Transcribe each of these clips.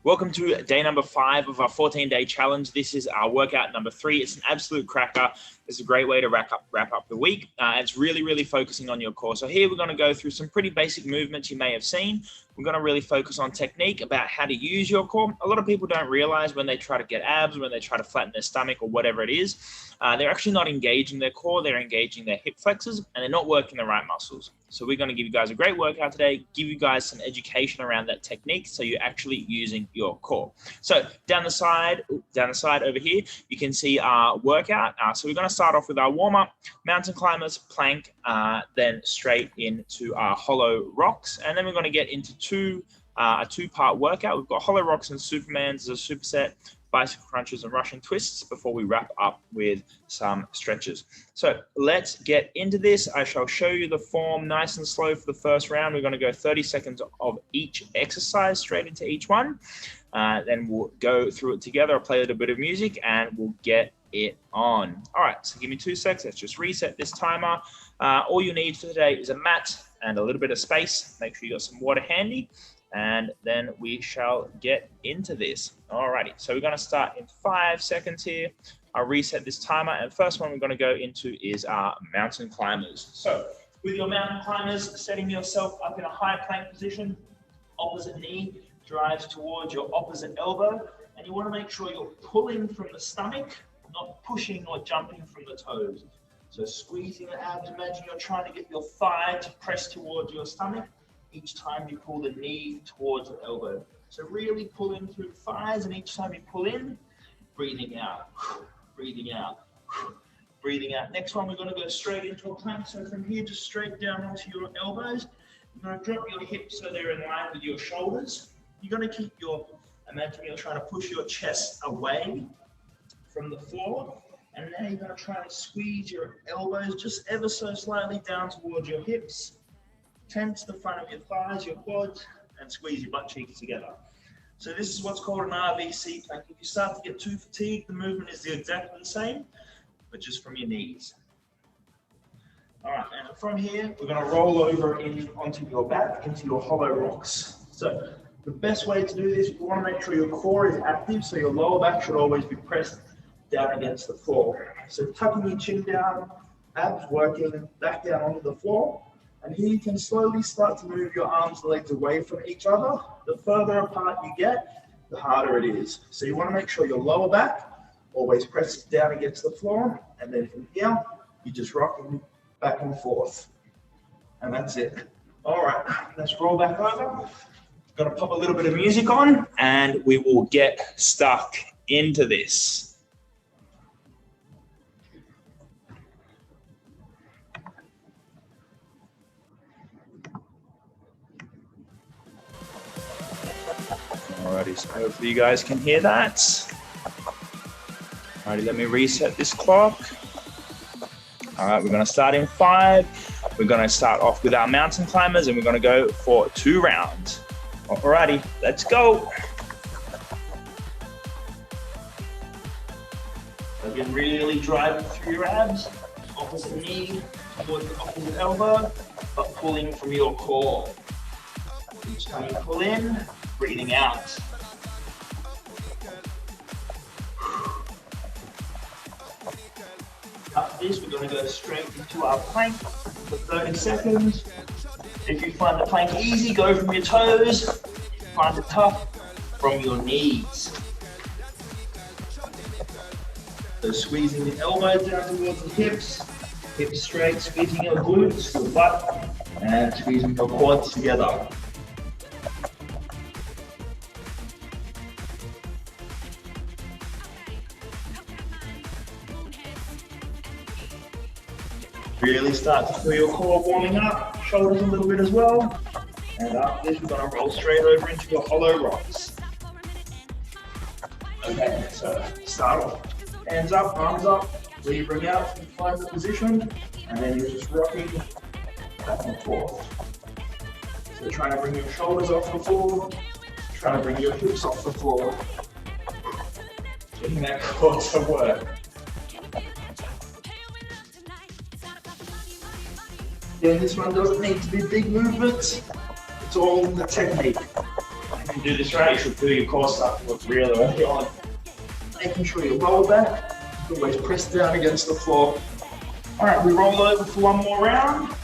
Welcome to day number 5 of our 14-day challenge. This is our workout number 3. It's an absolute cracker. It's a great way to wrap up the week. It's really focusing on your core. So here we're going to go through some pretty basic movements you may have seen. We're going to really focus on technique about how to use your core. A lot of people don't realize when they try to get abs, when they try to flatten their stomach or whatever it is, they're actually not engaging their core. They're engaging their hip flexors and they're not working the right muscles. So we're going to give you guys a great workout today, give you guys some education around that technique so you're actually using your core. So down the side over here, you can see our workout. So we're going to start off with our warm-up, mountain climbers, plank, then straight into our hollow rocks. And then we're going to get into a two-part workout. We've got hollow rocks and Supermans as a superset, bicycle crunches and Russian twists before we wrap up with some stretches. So let's get into this. I shall show you the form nice and slow for the first round. We're going to go 30 seconds of each exercise straight into each one. Then we'll go through it together. I'll play a little bit of music and we'll get it on. All right, so give me 2 seconds. Let's just reset this timer. All you need for today is a mat and a little bit of space. Make sure you got some water handy. And then we shall get into this. Alrighty, so we're going to start in 5 seconds here. I'll reset this timer, and first one we're going to go into is our mountain climbers. So with your mountain climbers, setting yourself up in a high plank position, opposite knee drives towards your opposite elbow, and you want to make sure you're pulling from the stomach, not pushing or jumping from the toes. So squeezing the abs, imagine you're trying to get your thigh to press towards your stomach each time you pull the knee towards the elbow. So really pull in through the thighs, and each time you pull in, breathing out, breathing out, breathing out. Next one, we're going to go straight into a plank. So from here, just straight down onto your elbows. You're going to drop your hips so they're in line with your shoulders. You're going to keep imagine you're trying to push your chest away from the floor. And now you're going to try to squeeze your elbows just ever so slightly down towards your hips. Tense the front of your thighs, your quads, and squeeze your butt cheeks together. So this is what's called an RVC plank. If you start to get too fatigued, the movement is exactly the same, but just from your knees. All right, and from here, we're going to roll over onto your back, into your hollow rocks. So the best way to do this, you want to make sure your core is active, so your lower back should always be pressed down against the floor. So tucking your chin down, abs working, back down onto the floor. And here you can slowly start to move your arms and legs away from each other. The further apart you get, the harder it is. So you want to make sure your lower back always presses down against the floor. And then from here, you just rocking back and forth. And that's it. All right, let's roll back over. Gonna pop a little bit of music on and we will get stuck into this. Alrighty, so hopefully you guys can hear that. Alrighty, let me reset this clock. Alright, we're going to start in 5. We're going to start off with our mountain climbers and we're going to go for 2 rounds. Alrighty, let's go. Again, really driving through your abs, opposite knee towards the opposite elbow, but pulling from your core. Each time you pull in, breathing out. After this, we're going to go straight into our plank for 30 seconds. If you find the plank easy, go from your toes. If you find it tough, from your knees. So squeezing the elbows down towards the hips straight, squeezing your glutes, your butt, and squeezing your quads together. Really start to feel your core warming up, shoulders a little bit as well. And after this, we're going to roll straight over into your hollow rocks. Okay, so start off. Hands up, arms up, bring out, find the position, and then you're just rocking back and forth. So trying to bring your shoulders off the floor, trying to bring your hips off the floor. Getting that core to work. Yeah, this one doesn't need to be big movements. It's all in the technique. And you do this right, you should feel your core start to look really early on. Making sure you roll back, always press down against the floor. All right, we roll over for one more round.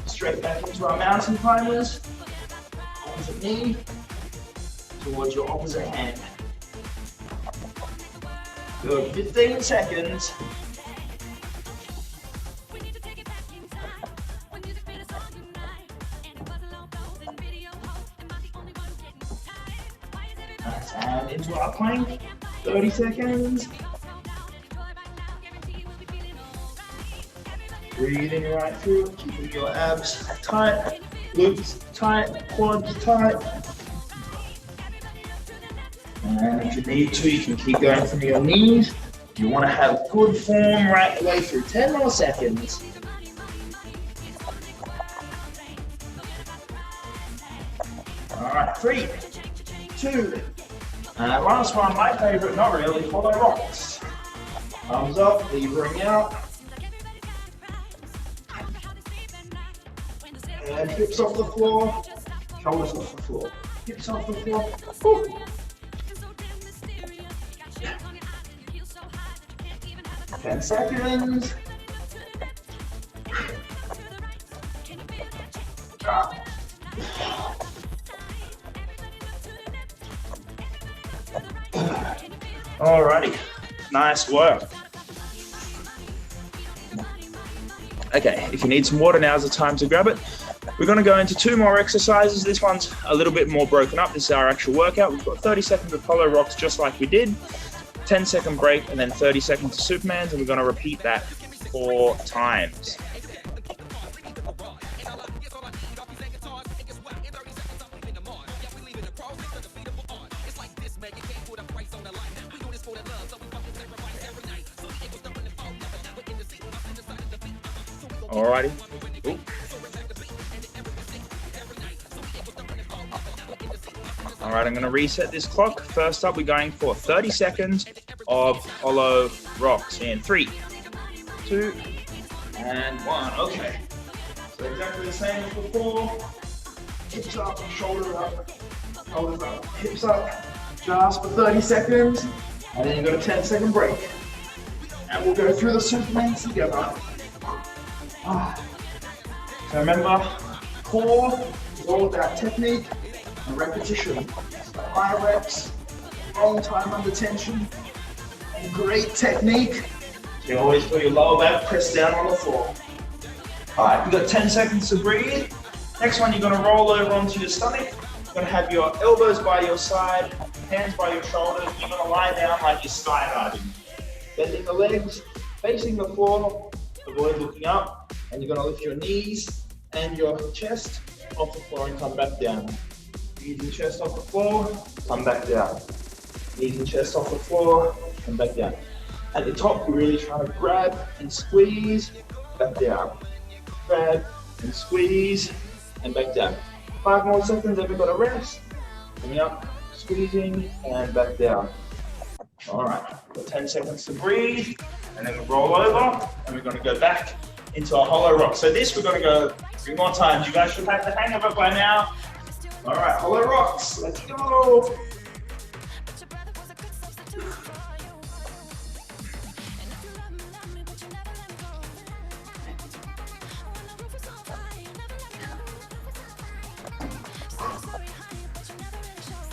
Straight back into our mountain climbers. Opposite knee towards your opposite hand. Good, 15 seconds. Nice, and into our plank, 30 seconds. Breathing right through, keeping your abs tight, glutes tight, quads tight. And if you need to, you can keep going from your knees. You want to have good form right the way through. 10 more seconds. All right, 3, 2, and last one, my favorite, not really, hollow rocks. Thumbs up, levering out. And hips off the floor, shoulders off the floor. Hips off the floor. Woo. 10 seconds. Alrighty, nice work. Okay, if you need some water, now's the time to grab it. We're going to go into 2 more exercises. This one's a little bit more broken up. This is our actual workout. We've got 30 seconds of hollow rocks just like we did, 10-second break, and then 30 seconds of Supermans, and we're going to repeat that 4 times. Alrighty. Ooh. All right, I'm going to reset this clock. First up, we're going for 30 seconds of hollow rocks in 3, 2, and 1. Okay. So exactly the same as before. Hips up, shoulders up, shoulders up, hips up, just for 30 seconds. And then you've got a 10-second break. And we'll go through the Supermans together. So remember, core is all about technique and repetition. So high reps, long time under tension, and great technique. So you always feel your lower back press down on the floor. All right, you've got 10 seconds to breathe. Next one, you're gonna roll over onto your stomach. You're gonna have your elbows by your side, hands by your shoulders. You're gonna lie down like you're skydiving. Bending the legs, facing the floor, avoid looking up. And you're going to lift your knees and your chest off the floor and come back down. Knees and chest off the floor, come back down. Knees and chest off the floor, come back down. At the top, you're really trying to grab and squeeze, back down. Grab and squeeze, and back down. 5 more seconds, then we've got to rest. Coming up, squeezing, and back down. All right, got 10 seconds to breathe, and then we'll roll over, and we're going to go back into a hollow rock. So this we're going to go 3 more times. You guys should have the hang of it by now. All right, hollow rocks. Let's go.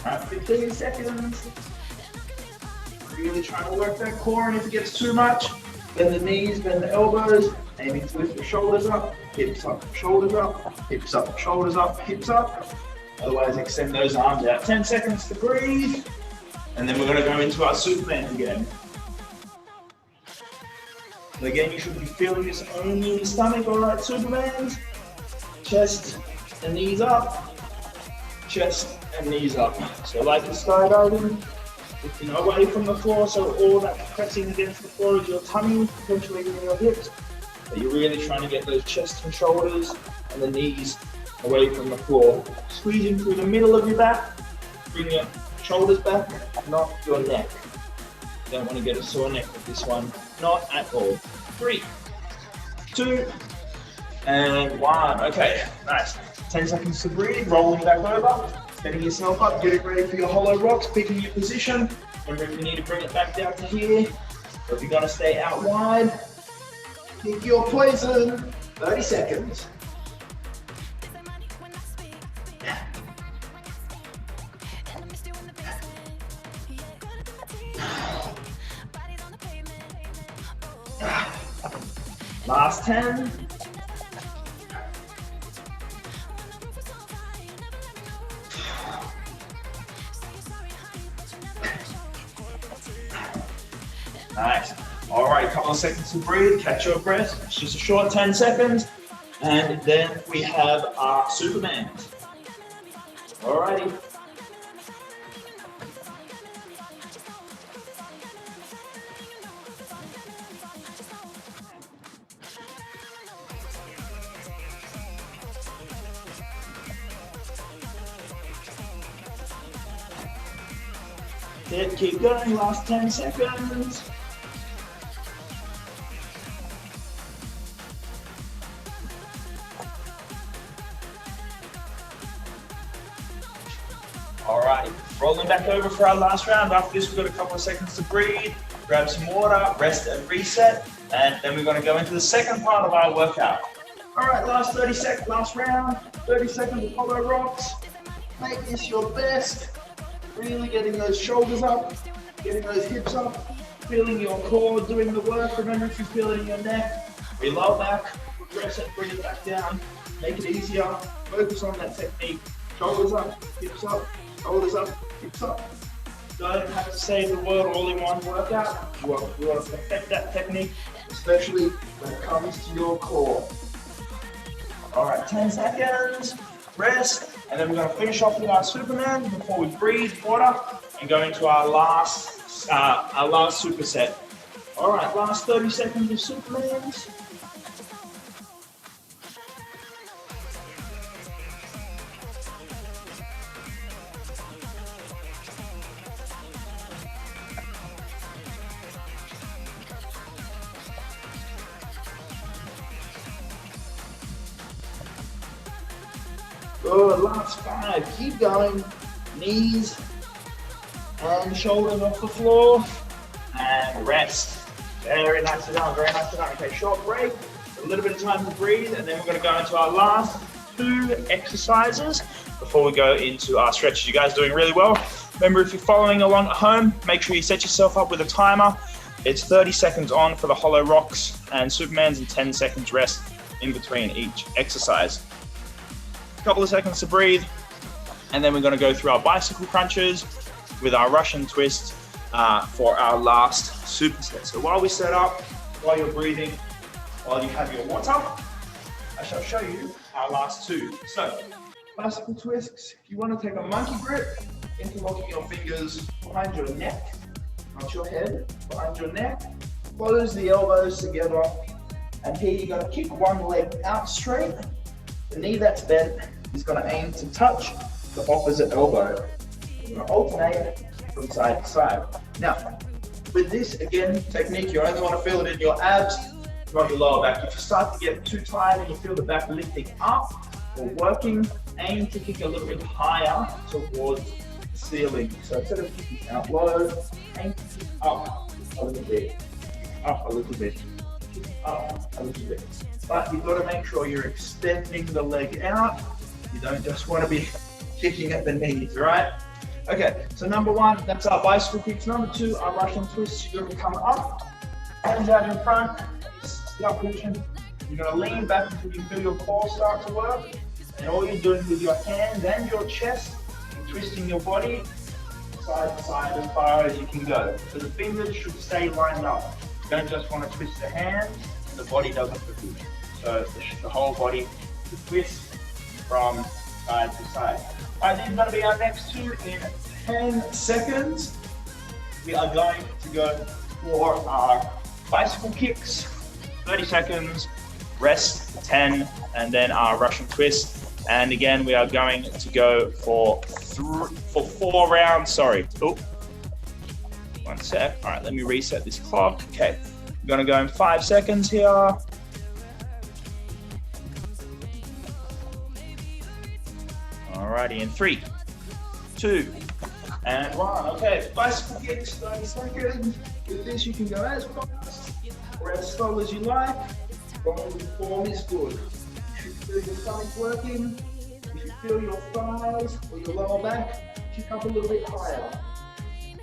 All right, 15 seconds. Really trying to work that core, and if it gets too much, bend the knees, bend the elbows, aiming to lift the shoulders up, hips up, shoulders up, hips up, shoulders up, hips up. Otherwise, extend those arms out. 10 seconds to breathe. And then we're going to go into our Superman again. And again, you should be feeling this only in the stomach. All right, Supermans. Chest and knees up. Chest and knees up. So like the skydiving. Lifting away from the floor, so all that pressing against the floor is your tummy, potentially even your hips. But you're really trying to get those chest and shoulders and the knees away from the floor. Squeezing through the middle of your back, bring your shoulders back, not your neck. You don't want to get a sore neck with this one, not at all. 3, 2, and 1. Okay, nice. 10 seconds to breathe, rolling back over. Getting yourself up, getting ready for your hollow rocks, picking your position. Remember, if you need to bring it back down to here, or if you're gonna stay out wide, pick your poison. 30 seconds. Last 10. Nice. All right, a couple of seconds to breathe, catch your breath. It's just a short 10 seconds. And then we have our Superman. All righty. Good, keep going, last 10 seconds. Alrighty, rolling back over for our last round. After this, we've got a couple of seconds to breathe, grab some water, rest and reset, and then we're gonna go into the second part of our workout. All right, last 30 seconds, last round, 30 seconds of hollow rocks. Make this your best. Really getting those shoulders up, getting those hips up, feeling your core doing the work. Remember, if you feel it in your neck, your lower back, press it, bring it back down, make it easier. Focus on that technique. Shoulders up, hips up, shoulders up, hips up. Don't have to save the world all in one workout. You want to perfect that technique, especially when it comes to your core. All right, 10 seconds, rest. And then we're going to finish off with our Superman before we breathe water and go into our last superset. All right, last 30 seconds of Supermans. Good, last 5, keep going, knees and shoulders off the floor, and rest. Very nicely done, very nicely done. Okay, short break, a little bit of time to breathe, and then we're gonna go into our last 2 exercises before we go into our stretches. You guys doing really well. Remember, if you're following along at home, make sure you set yourself up with a timer. It's 30 seconds on for the hollow rocks and Supermans and 10 seconds rest in between each exercise. Couple of seconds to breathe, and then we're going to go through our bicycle crunches with our Russian twist for our last superset. So while we set up, while you're breathing, while you have your water, I shall show you our last 2. So bicycle twists, if you want to take a monkey grip, interlocking your fingers behind your neck, not your head, behind your neck, close the elbows together, and here you're going to kick one leg out straight. The knee that's bent is going to aim to touch the opposite elbow. You're going to alternate from side to side. Now, with this, again, technique, you only want to feel it in your abs, not your lower back. If you start to get too tired and you feel the back lifting up or working, aim to kick a little bit higher towards the ceiling. So instead of kicking out low, aim to kick up a little bit, up a little bit, up a little bit. But you've got to make sure you're extending the leg out. You don't just want to be kicking at the knees, right? Okay, so number 1, that's our bicycle kicks. Number 2, our Russian twists. You're going to come up, hands out in front, sit up position. You're going to lean back until you feel your core start to work. And all you're doing with your hands and your chest, you're twisting your body side to side as far as you can go. So the fingers should stay lined up. You don't just want to twist the hands, and the body doesn't move. So the whole body to twist from side to side. All right, these are going to be our next 2 in 10 seconds. We are going to go for our bicycle kicks, 30 seconds, rest 10, and then our Russian twist. And again, we are going to go for 4 rounds. Sorry. Oh, 1 sec. All right, let me reset this clock. Okay, I'm going to go in 5 seconds here. Alrighty, in 3, 2, and 1. Okay, bicycle kicks, 30 seconds. With this, you can go as fast or as slow as you like. Long form is good. If you feel your stomach working, if you feel your thighs or your lower back, kick up a little bit higher.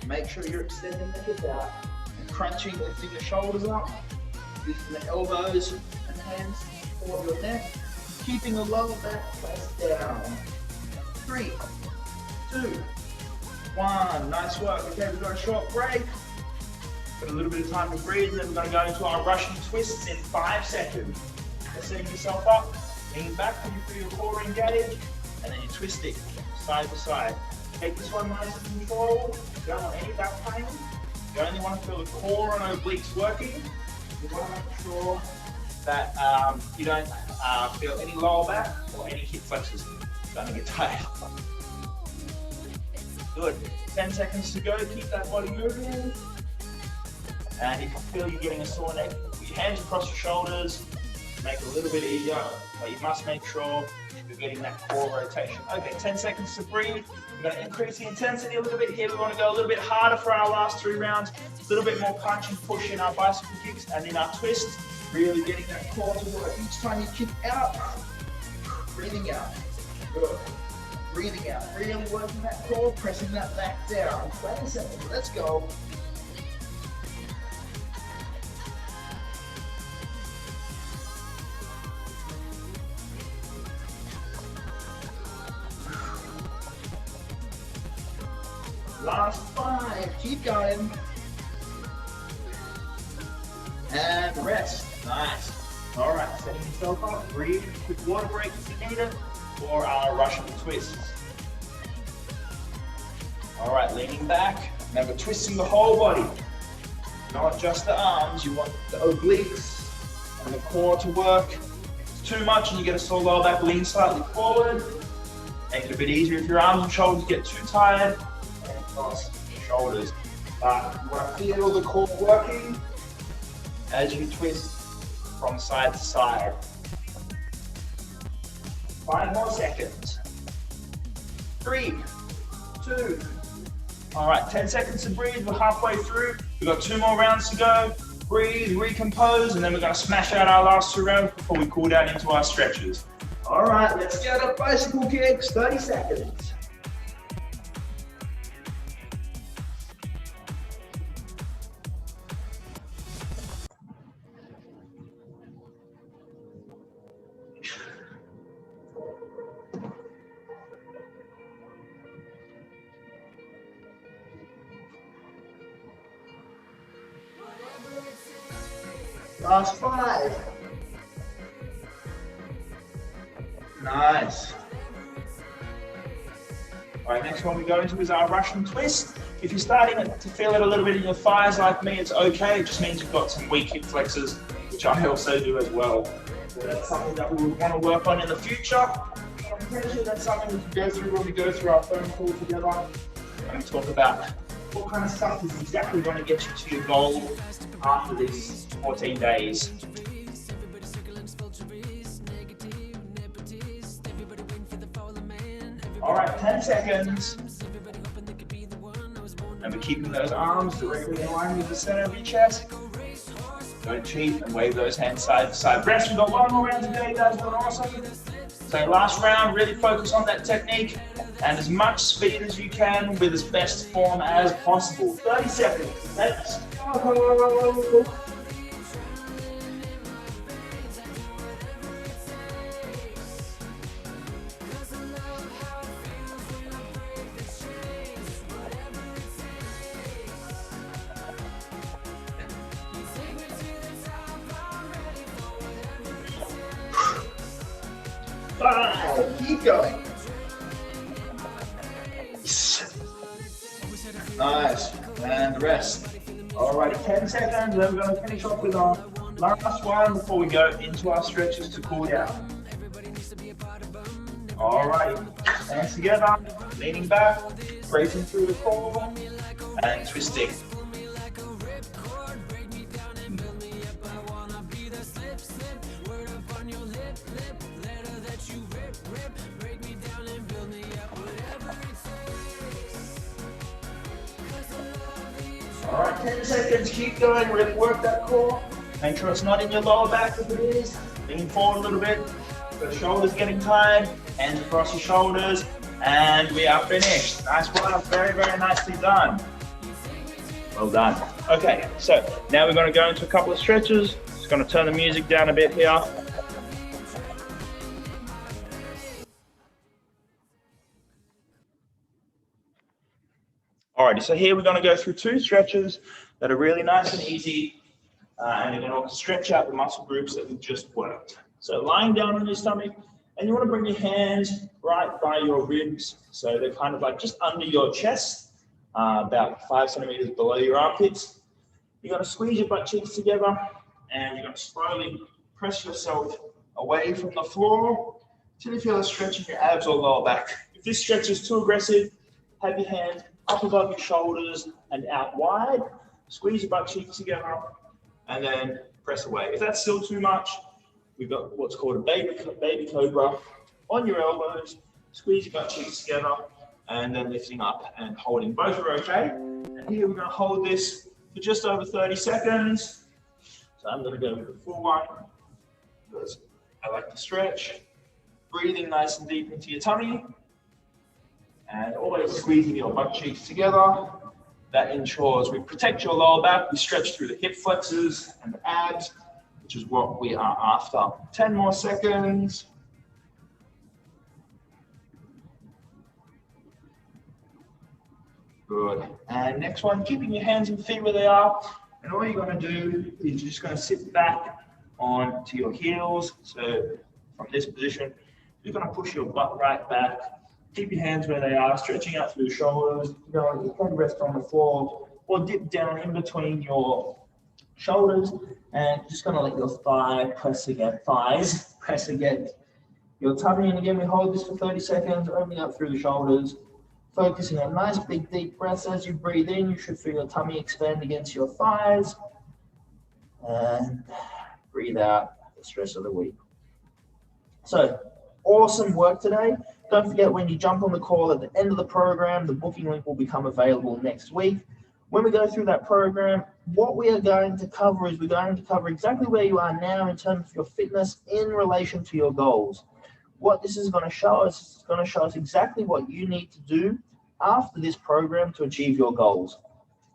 Make sure you're extending the hip out and crunching, lifting the shoulders up, lifting the elbows and hands toward your neck, keeping the lower back pressed down. 3, 2, 1. Nice work. Okay, we've got a short break. Got a little bit of time to breathe, and then we're going to go into our Russian twists in 5 seconds. Setting yourself up, lean back when you feel your core engaged, and then you're twisting side to side. Take this one nice and controlled. You don't want any back pain. You only want to feel the core and obliques working. You want to make sure that you don't feel any lower back or any hip flexors. Don't get tired. Good. 10 seconds to go. Keep that body moving. And if you feel you're getting a sore neck, put your hands across your shoulders. Make it a little bit easier, but you must make sure you're getting that core rotation. Okay, 10 seconds to breathe. We're going to increase the intensity a little bit here. We want to go a little bit harder for our last 3 rounds. A little bit more punch and push in our bicycle kicks and in our twists. Really getting that core to work. Each time you kick out, breathing out. Good. Breathing out. Really working that core, pressing that back down. 20 seconds. Let's go. Last 5, keep going. And rest, nice. All right, setting yourself up, breathe, quick water break if you need it, or our Russian twists. All right, leaning back, now we're twisting the whole body, not just the arms. You want the obliques and the core to work. If it's too much and you get a sore lower back, lean slightly forward. Make it a bit easier if your arms and shoulders get too tired. Across your shoulders. But you want to feel the core working as you twist from side to side. 5 more seconds. 3, 2. All right, 10 seconds to breathe. We're halfway through. We've got 2 more rounds to go. Breathe, recompose, and then we're going to smash out our last 2 rounds before we cool down into our stretches. All right, let's get up bicycle kicks. 30 seconds. Last 5. Nice. All right, next one we go into is our Russian twist. If you're starting to feel it a little bit in your thighs like me, it's okay. It just means you've got some weak hip flexors, which I also do as well. So that's something that we would want to work on in the future. I'm pretty sure that's something we can go through when we go through our phone call together and we talk about what kind of stuff is exactly going to get you to your goal after these 14 days. All right, 10 seconds. And we're keeping those arms directly in line with the center of your chest. Don't cheat and wave those hands side to side. Rest, we've got 1 more round today, guys, doing awesome. So last round, really focus on that technique and as much speed as you can with as best form as possible. 30 seconds, let's go. Keep going. Nice. And rest. Alrighty, 10 seconds. Then we're going to finish off with our last one before we go into our stretches to cool down. Alrighty. Hands together. Leaning back. Bracing through the core. And twisting. 10 seconds, keep going, work that core. Make sure it's not in your lower back. If it is, lean forward a little bit. The shoulders getting tired, hands across your shoulders, and we are finished. Nice work, very, very nicely done. Well done. Okay, so now we're going to go into a couple of stretches. Just going to turn the music down a bit here. Alrighty, so here we're going to go through 2 stretches that are really nice and easy, and you're going to stretch out the muscle groups that we just worked. So lying down on your stomach, and you want to bring your hands right by your ribs, so they're kind of like just under your chest, about 5 centimeters below your armpits. You're going to squeeze your butt cheeks together, and you're going to slowly press yourself away from the floor till you feel a stretch in your abs or lower back. If this stretch is too aggressive, have your hands up above your shoulders and out wide. Squeeze your butt cheeks together and then press away. If that's still too much, we've got what's called a baby cobra on your elbows. Squeeze your butt cheeks together and then lifting up and holding. Both are okay. And here we're going to hold this for just over 30 seconds. So I'm going to go for the full one because I like to stretch. Breathing nice and deep into your tummy. And always squeezing your butt cheeks together. That ensures we protect your lower back. We stretch through the hip flexors and the abs, which is what we are after. 10 more seconds. Good. And next one, keeping your hands and feet where they are. And all you're going to do is you're just going to sit back onto your heels. So from this position, you're going to push your butt right back. Keep your hands where they are, stretching out through the shoulders. You know, your head rest on the floor or dip down in between your shoulders and just going to let your thighs press against your tummy. And again, we hold this for 30 seconds, opening up through the shoulders, focusing on nice big deep breaths. As you breathe in, you should feel your tummy expand against your thighs. And breathe out the stress of the week. So, awesome work today. Don't forget, when you jump on the call at the end of the program, the booking link will become available next week. When we go through that program, what we are going to cover is we're going to cover exactly where you are now in terms of your fitness in relation to your goals. What this is going to show us, is going to show us exactly what you need to do after this program to achieve your goals.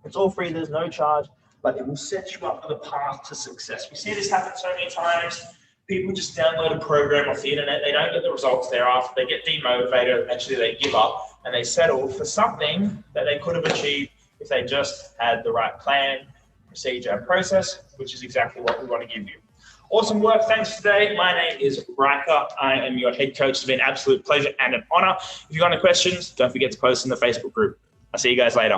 It's all free, there's no charge, but it will set you up for the path to success. We see this happen so many times. People just download a program off the internet, they don't get the results thereafter, they get demotivated, eventually they give up, and they settle for something that they could have achieved if they just had the right plan, procedure, and process, which is exactly what we want to give you. Awesome work. Thanks today. My name is Riker. I am your head coach. It's been an absolute pleasure and an honor. If you've got any questions, don't forget to post in the Facebook group. I'll see you guys later.